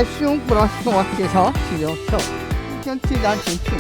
使用不能使用介绍提交票，将提单进去。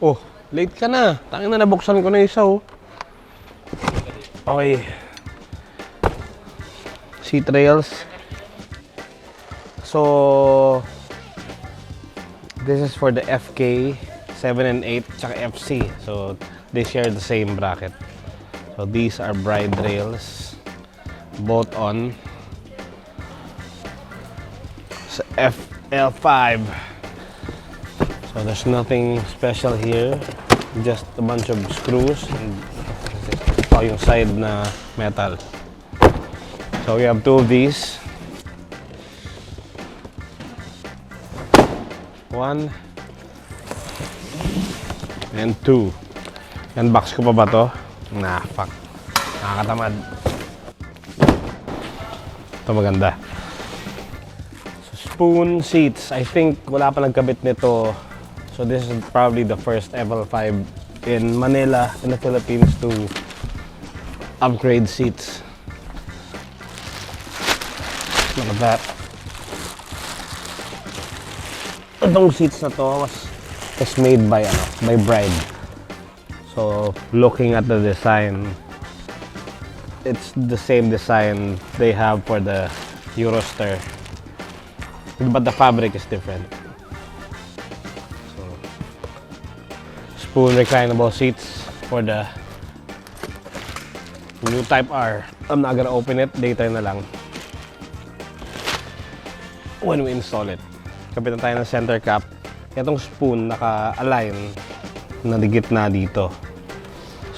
Oh, late ka na. Tangin na, nabuksan ko na isa, oh. Okay. Seat rails. So, this is for the FK 7 and 8 tsaka FC. So, they share the same bracket. So, these are bride rails. Both on sa FL5. So there's nothing special here, just a bunch of screws and ito yung side na metal. So we have two of these. One and two. Unbox ko pa ba to? Nah, fuck. Nakakatamad. Ito maganda. So spoon seats. I think wala pa nagkabit nito. So this is probably the first FL5 in Manila, in the Philippines, to upgrade seats. Look at that. Itong seats na to was made by Bride. So looking at the design, it's the same design they have for the Euroster, but the fabric is different. Spoon reclinable seats for the new Type R. I'm not gonna open it, later na lang when we install it. Kapitan tayo ng center cap. Itong spoon naka-align na di gitna dito.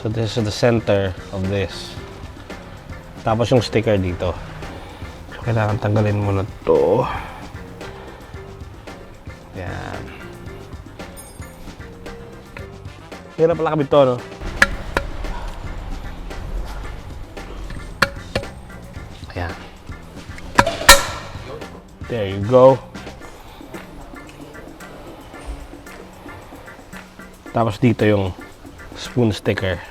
So this is the center of this. Tapos yung sticker dito. So kailangan tanggalin muna to. Yan. Hirap pala kabit to, no? Ayan. There you go. Tapos dito yung spoon sticker.